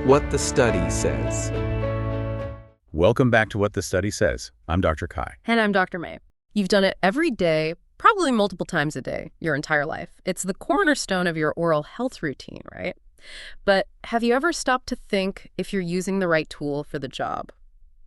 What the Study Says. Welcome back to What the Study Says. I'm Dr. Kai. And I'm Dr. May. You've done it every day, probably multiple times a day, your entire life. It's the cornerstone of your oral health routine, right? But have you ever stopped to think if you're using the right tool for the job?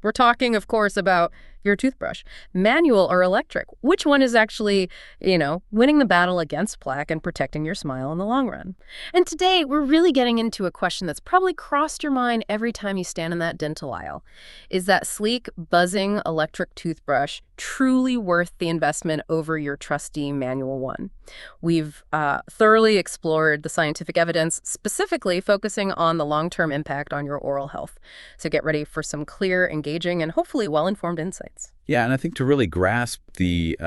We're talking, of course, about your toothbrush. Manual or electric? Which one is actually, winning the battle against plaque and protecting your smile in the long run? And today, we're really getting into a question that's probably crossed your mind every time you stand in that dental aisle. Is that sleek, buzzing electric toothbrush truly worth the investment over your trusty manual one? We've thoroughly explored the scientific evidence, specifically focusing on the long-term impact on your oral health. So get ready for some clear, engaging, and hopefully well-informed insights. Yeah, and I think to really grasp the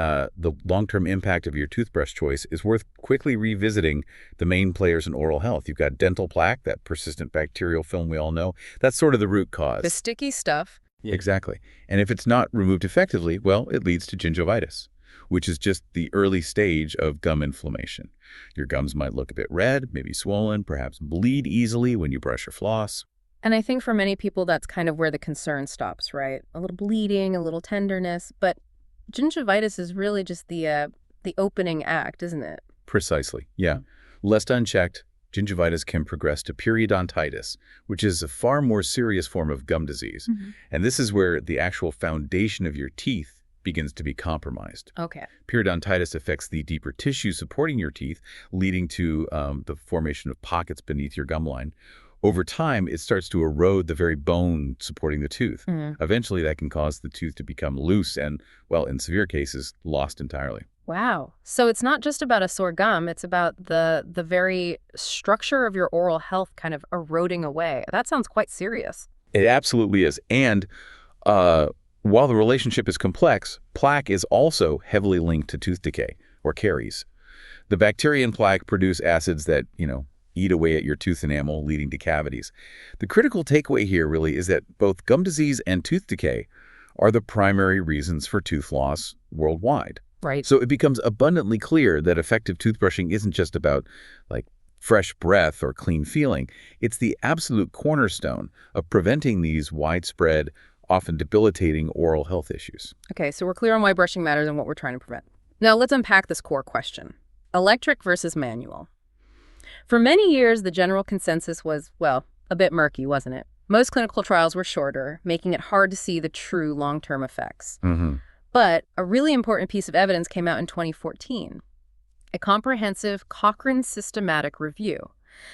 long-term impact of your toothbrush choice is worth quickly revisiting the main players in oral health. You've got dental plaque, that persistent bacterial film we all know. That's sort of the root cause. The sticky stuff. Yeah. Exactly. And if it's not removed effectively, well, it leads to gingivitis, which is just the early stage of gum inflammation. Your gums might look a bit red, maybe swollen, perhaps bleed easily when you brush or floss. And I think for many people, that's kind of where the concern stops, right? A little bleeding, a little tenderness, but gingivitis is really just the opening act, isn't it? Precisely, yeah. Left unchecked, gingivitis can progress to periodontitis, which is a far more serious form of gum disease. Mm-hmm. And this is where the actual foundation of your teeth begins to be compromised. Okay. Periodontitis affects the deeper tissue supporting your teeth, leading to the formation of pockets beneath your gum line. Over time, it starts to erode the very bone supporting the tooth. Mm-hmm. Eventually, that can cause the tooth to become loose and, well, in severe cases, lost entirely. Wow. So it's not just about a sore gum, it's about the very structure of your oral health kind of eroding away. That sounds quite serious. It absolutely is. And while the relationship is complex, plaque is also heavily linked to tooth decay, or caries. The bacteria in plaque produce acids that, eat away at your tooth enamel, leading to cavities. The critical takeaway here really is that both gum disease and tooth decay are the primary reasons for tooth loss worldwide. Right. So it becomes abundantly clear that effective toothbrushing isn't just about, fresh breath or clean feeling. It's the absolute cornerstone of preventing these widespread, often debilitating oral health issues. Okay, so we're clear on why brushing matters and what we're trying to prevent. Now let's unpack this core question. Electric versus manual. For many years, the general consensus was, a bit murky, wasn't it? Most clinical trials were shorter, making it hard to see the true long-term effects. Mm-hmm. But a really important piece of evidence came out in 2014, a comprehensive Cochrane systematic review.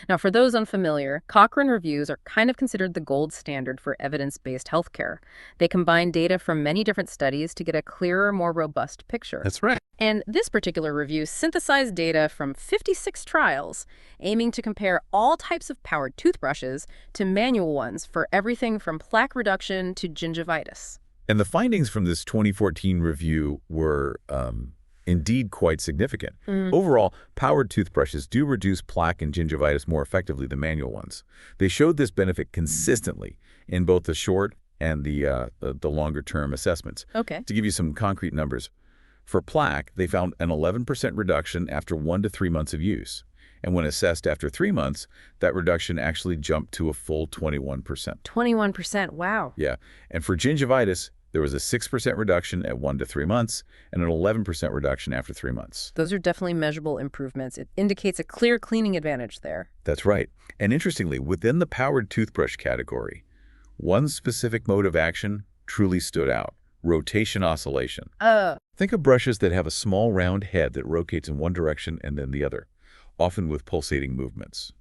Now, for those unfamiliar, Cochrane reviews are kind of considered the gold standard for evidence-based healthcare. They combine data from many different studies to get a clearer, more robust picture. That's right. And this particular review synthesized data from 56 trials, aiming to compare all types of powered toothbrushes to manual ones for everything from plaque reduction to gingivitis. And the findings from this 2014 review were indeed quite significant. Overall, powered toothbrushes do reduce plaque and gingivitis more effectively than manual ones. They showed this benefit consistently in both the short and the longer-term assessments. Okay. To give you some concrete numbers, for plaque, they found an 11% reduction after 1 to 3 months of use. And when assessed after 3 months, that reduction actually jumped to a full 21%. 21%, wow. Yeah. And for gingivitis, there was a 6% reduction at 1 to 3 months and an 11% reduction after 3 months. Those are definitely measurable improvements. It indicates a clear cleaning advantage there. That's right. And interestingly, within the powered toothbrush category, one specific mode of action truly stood out: rotation oscillation. Think of brushes that have a small round head that rotates in one direction and then the other, often with pulsating movements.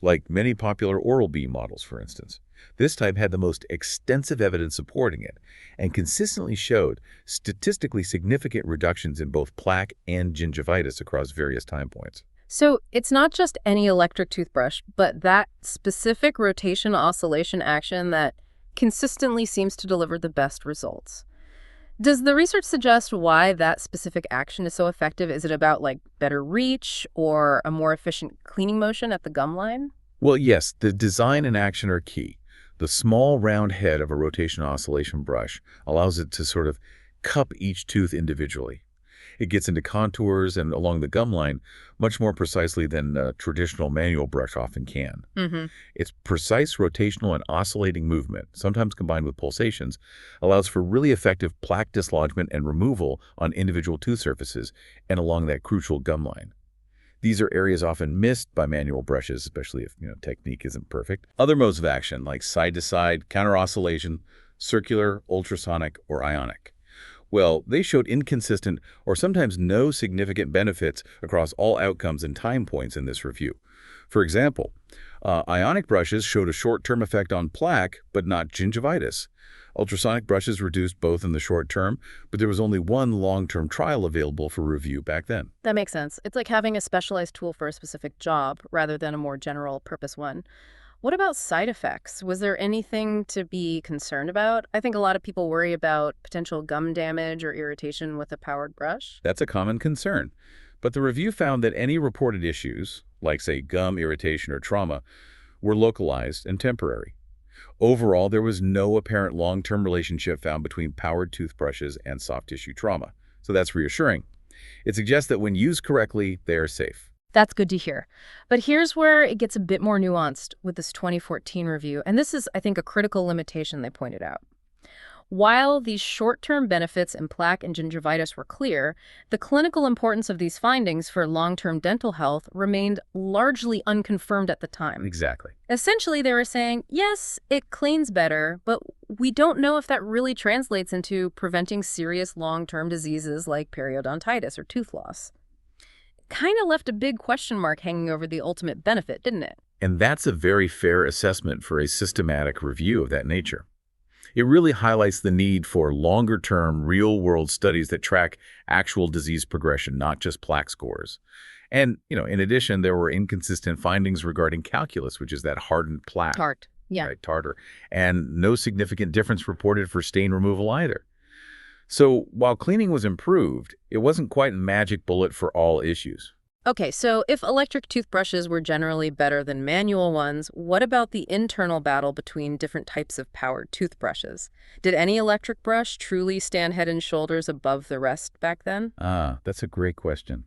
Like many popular Oral-B models, for instance. This type had the most extensive evidence supporting it and consistently showed statistically significant reductions in both plaque and gingivitis across various time points. So it's not just any electric toothbrush, but that specific rotation oscillation action that consistently seems to deliver the best results. Does the research suggest why that specific action is so effective? Is it about better reach or a more efficient cleaning motion at the gum line? Well, yes, the design and action are key. The small round head of a rotation oscillation brush allows it to sort of cup each tooth individually. It gets into contours and along the gum line much more precisely than a traditional manual brush often can. Its precise rotational and oscillating movement, sometimes combined with pulsations, allows for really effective plaque dislodgement and removal on individual tooth surfaces and along that crucial gum line. These are areas often missed by manual brushes, especially if technique isn't perfect. Other modes of action, like side-to-side, counter-oscillation, circular, ultrasonic, or ionic. Well, they showed inconsistent or sometimes no significant benefits across all outcomes and time points in this review. For example, ionic brushes showed a short-term effect on plaque, but not gingivitis. Ultrasonic brushes reduced both in the short term, but there was only one long-term trial available for review back then. That makes sense. It's like having a specialized tool for a specific job rather than a more general purpose one. What about side effects? Was there anything to be concerned about? I think a lot of people worry about potential gum damage or irritation with a powered brush. That's a common concern. But the review found that any reported issues, like, say, gum irritation or trauma, were localized and temporary. Overall, there was no apparent long-term relationship found between powered toothbrushes and soft tissue trauma. So that's reassuring. It suggests that when used correctly, they are safe. That's good to hear. But here's where it gets a bit more nuanced with this 2014 review. And this is, I think, a critical limitation they pointed out. While these short-term benefits in plaque and gingivitis were clear, the clinical importance of these findings for long-term dental health remained largely unconfirmed at the time. Exactly. Essentially, they were saying, yes, it cleans better, but we don't know if that really translates into preventing serious long-term diseases like periodontitis or tooth loss. Kind of left a big question mark hanging over the ultimate benefit, didn't it? And that's a very fair assessment for a systematic review of that nature. It really highlights the need for longer-term, real-world studies that track actual disease progression, not just plaque scores. And, in addition, there were inconsistent findings regarding calculus, which is that hardened plaque. Right, tartar. And no significant difference reported for stain removal either. So while cleaning was improved, it wasn't quite a magic bullet for all issues. Okay, so if electric toothbrushes were generally better than manual ones, what about the internal battle between different types of powered toothbrushes? Did any electric brush truly stand head and shoulders above the rest back then? That's a great question.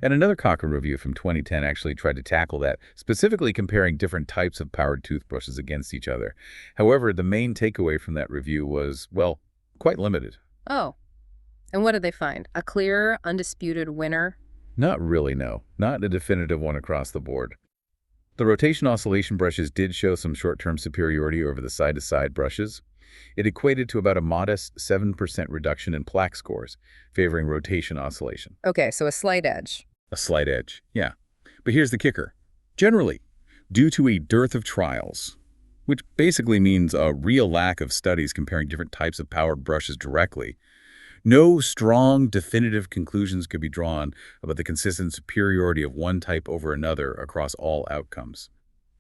And another Cochrane review from 2010 actually tried to tackle that, specifically comparing different types of powered toothbrushes against each other. However, the main takeaway from that review was, well, quite limited. Oh, and what did they find? A clear, undisputed winner? Not really, no. Not a definitive one across the board. The rotation oscillation brushes did show some short-term superiority over the side-to-side brushes. It equated to about a modest 7% reduction in plaque scores, favoring rotation oscillation. Okay, so a slight edge. A slight edge, yeah. But here's the kicker. Generally, due to a dearth of trials, which basically means a real lack of studies comparing different types of powered brushes directly, no strong, definitive conclusions could be drawn about the consistent superiority of one type over another across all outcomes.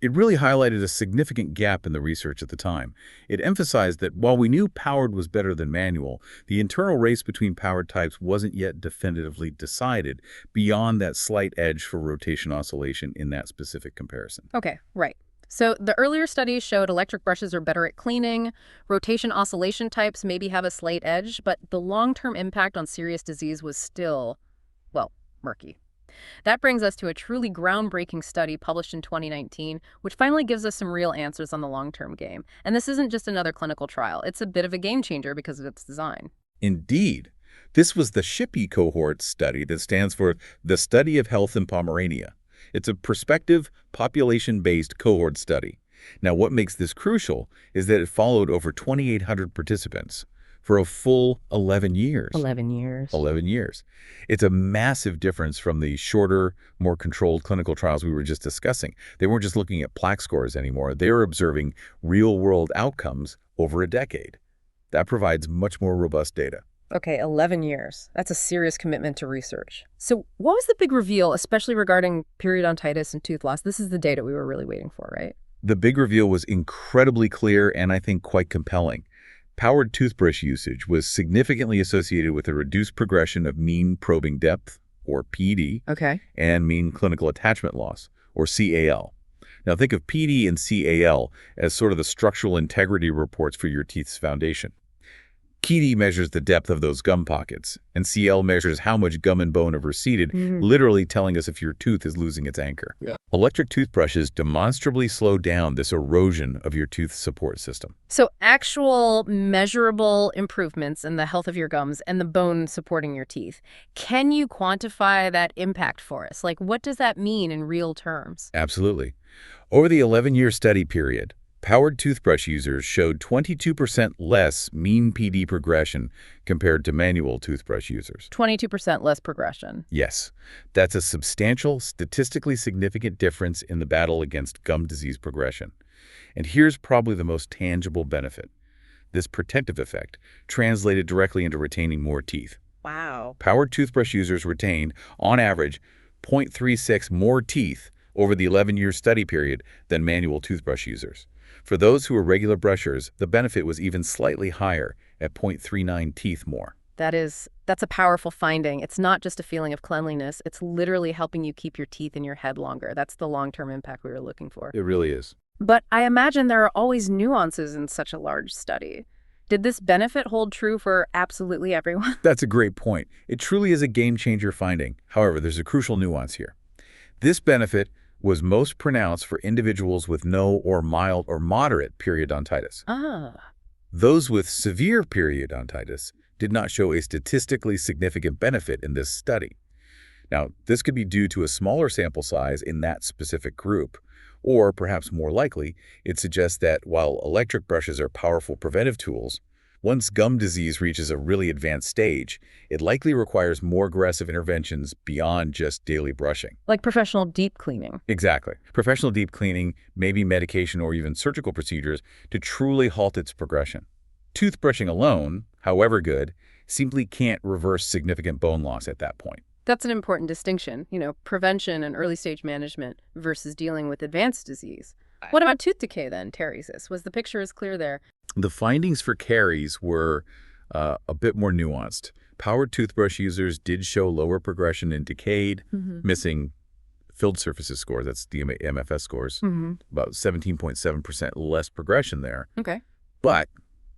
It really highlighted a significant gap in the research at the time. It emphasized that while we knew powered was better than manual, the internal race between powered types wasn't yet definitively decided beyond that slight edge for rotation oscillation in that specific comparison. Okay, right. So the earlier studies showed electric brushes are better at cleaning, rotation oscillation types maybe have a slight edge, but the long-term impact on serious disease was still, well, murky. That brings us to a truly groundbreaking study published in 2019, which finally gives us some real answers on the long-term game. And this isn't just another clinical trial. It's a bit of a game changer because of its design. Indeed. This was the SHIPPY cohort study that stands for the Study of Health in Pomerania. It's a prospective, population-based cohort study. Now, what makes this crucial is that it followed over 2,800 participants for a full 11 years. 11 years. 11 years. It's a massive difference from the shorter, more controlled clinical trials we were just discussing. They weren't just looking at plaque scores anymore. They were observing real-world outcomes over a decade. That provides much more robust data. Okay, 11 years. That's a serious commitment to research. So what was the big reveal, especially regarding periodontitis and tooth loss? This is the data we were really waiting for, right? The big reveal was incredibly clear and I think quite compelling. Powered toothbrush usage was significantly associated with a reduced progression of mean probing depth, or PD, and mean clinical attachment loss, or CAL. Now think of PD and CAL as sort of the structural integrity reports for your teeth's foundation. PD measures the depth of those gum pockets, and CL measures how much gum and bone have receded, literally telling us if your tooth is losing its anchor. Electric toothbrushes demonstrably slow down this erosion of your tooth support system. So actual measurable improvements in the health of your gums and the bone supporting your teeth. Can you quantify that impact for us? Like, what does that mean in real terms? Absolutely. Over the 11-year study period, powered toothbrush users showed 22% less mean PD progression compared to manual toothbrush users. 22% less progression. Yes, that's a substantial, statistically significant difference in the battle against gum disease progression. And here's probably the most tangible benefit. This protective effect translated directly into retaining more teeth. Wow. Powered toothbrush users retained, on average, 0.36 more teeth over the 11-year study period than manual toothbrush users. For those who are regular brushers, the benefit was even slightly higher at 0.39 teeth more. That's a powerful finding. It's not just a feeling of cleanliness. It's literally helping you keep your teeth in your head longer. That's the long-term impact we were looking for. It really is. But I imagine there are always nuances in such a large study. Did this benefit hold true for absolutely everyone? That's a great point. It truly is a game-changer finding. However, there's a crucial nuance here. This benefit was most pronounced for individuals with no or mild or moderate periodontitis. Those with severe periodontitis did not show a statistically significant benefit in this study. Now, this could be due to a smaller sample size in that specific group, or perhaps more likely, it suggests that while electric brushes are powerful preventive tools, once gum disease reaches a really advanced stage, it likely requires more aggressive interventions beyond just daily brushing. Like professional deep cleaning. Exactly. Professional deep cleaning, maybe medication or even surgical procedures to truly halt its progression. Toothbrushing alone, however good, simply can't reverse significant bone loss at that point. That's an important distinction, prevention and early stage management versus dealing with advanced disease. What about tooth decay then, Terry's? Was the picture as clear there? The findings for caries were a bit more nuanced. Powered toothbrush users did show lower progression in decayed, missing filled surfaces scores. That's the MFS scores. About 17.7% less progression there. Okay. But,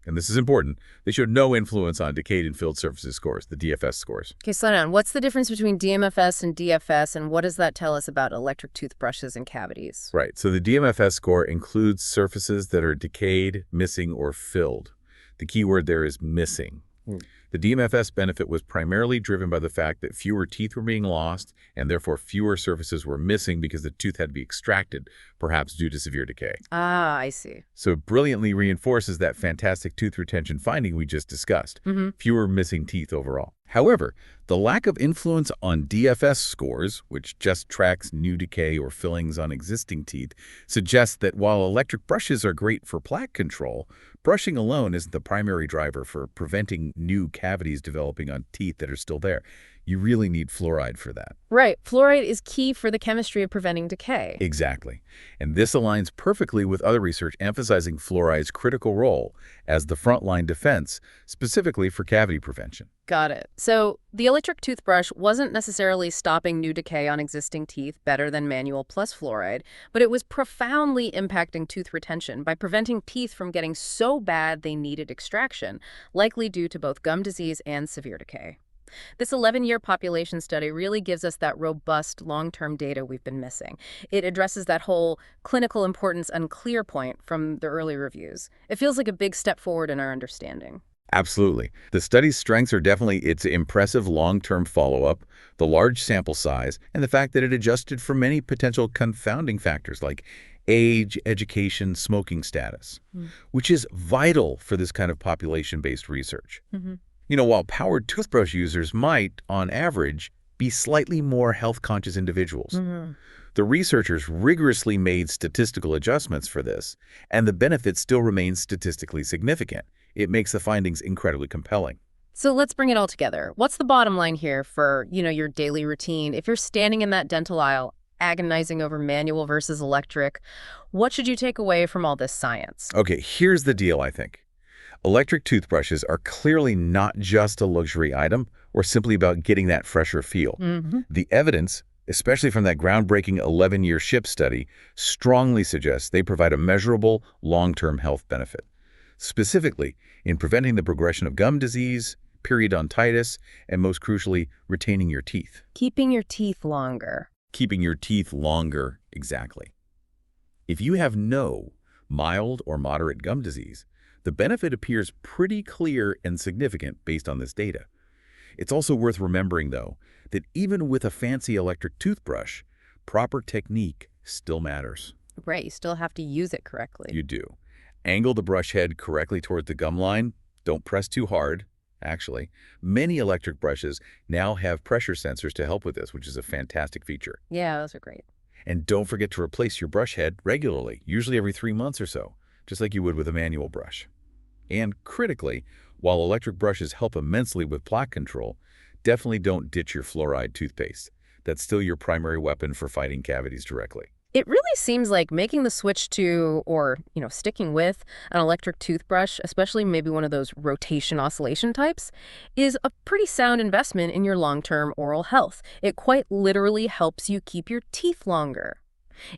and this is important, they showed no influence on decayed and filled surfaces scores, the DFS scores. Okay, slow down. What's the difference between DMFS and DFS, and what does that tell us about electric toothbrushes and cavities? Right. So the DMFS score includes surfaces that are decayed, missing, or filled. The key word there is missing. The DMFS benefit was primarily driven by the fact that fewer teeth were being lost, and therefore fewer surfaces were missing because the tooth had to be extracted, perhaps due to severe decay. Ah, I see. So it brilliantly reinforces that fantastic tooth retention finding we just discussed. Fewer missing teeth overall. However, the lack of influence on DFS scores, which just tracks new decay or fillings on existing teeth, suggests that while electric brushes are great for plaque control, brushing alone isn't the primary driver for preventing new cavities developing on teeth that are still there. You really need fluoride for that. Right. Fluoride is key for the chemistry of preventing decay. Exactly. And this aligns perfectly with other research emphasizing fluoride's critical role as the frontline defense, specifically for cavity prevention. Got it. So the electric toothbrush wasn't necessarily stopping new decay on existing teeth better than manual plus fluoride, but it was profoundly impacting tooth retention by preventing teeth from getting so bad they needed extraction, likely due to both gum disease and severe decay. This 11-year population study really gives us that robust long-term data we've been missing. It addresses that whole clinical importance unclear point from the early reviews. It feels like a big step forward in our understanding. Absolutely. The study's strengths are definitely its impressive long-term follow-up, the large sample size, and the fact that it adjusted for many potential confounding factors like age, education, smoking status, which is vital for this kind of population-based research. While powered toothbrush users might, on average, be slightly more health-conscious individuals. The researchers rigorously made statistical adjustments for this, and the benefit still remains statistically significant. It makes the findings incredibly compelling. So let's bring it all together. What's the bottom line here for, your daily routine? If you're standing in that dental aisle, agonizing over manual versus electric, what should you take away from all this science? Okay, here's the deal, I think. Electric toothbrushes are clearly not just a luxury item or simply about getting that fresher feel. The evidence, especially from that groundbreaking 11-year SHIP study, strongly suggests they provide a measurable long-term health benefit. specifically in preventing the progression of gum disease, periodontitis, and most crucially, retaining your teeth. Keeping your teeth longer. Keeping your teeth longer, exactly. If you have no mild or moderate gum disease, the benefit appears pretty clear and significant based on this data. It's also worth remembering, though, that even with a fancy electric toothbrush, proper technique still matters. Right, you still have to use it correctly. You do. Angle the brush head correctly toward the gum line. Don't press too hard, actually. Many electric brushes now have pressure sensors to help with this, which is a fantastic feature. Yeah, those are great. And don't forget to replace your brush head regularly, usually every 3 months or so, just like you would with a manual brush. And critically, while electric brushes help immensely with plaque control, definitely don't ditch your fluoride toothpaste. That's still your primary weapon for fighting cavities directly. It really seems like making the switch to, or, sticking with an electric toothbrush, especially maybe one of those rotation oscillation types, is a pretty sound investment in your long-term oral health. It quite literally helps you keep your teeth longer.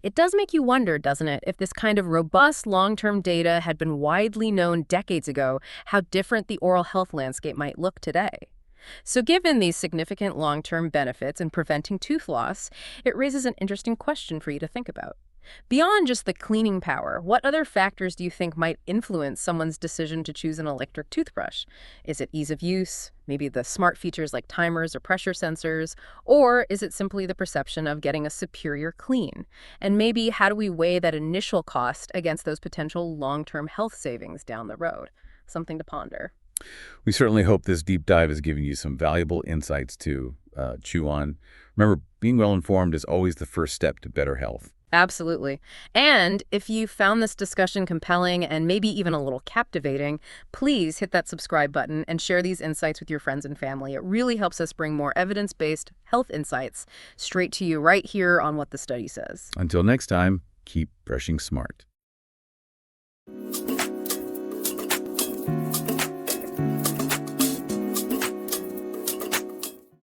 It does make you wonder, doesn't it, if this kind of robust long-term data had been widely known decades ago, how different the oral health landscape might look today. So given these significant long-term benefits in preventing tooth loss, it raises an interesting question for you to think about. Beyond just the cleaning power, what other factors do you think might influence someone's decision to choose an electric toothbrush? Is it ease of use, maybe the smart features like timers or pressure sensors, or is it simply the perception of getting a superior clean? And maybe how do we weigh that initial cost against those potential long-term health savings down the road? Something to ponder. We certainly hope this deep dive is giving you some valuable insights to chew on. Remember, being well-informed is always the first step to better health. Absolutely. And if you found this discussion compelling and maybe even a little captivating, please hit that subscribe button and share these insights with your friends and family. It really helps us bring more evidence-based health insights straight to you right here on What the Study Says. Until next time, keep brushing smart.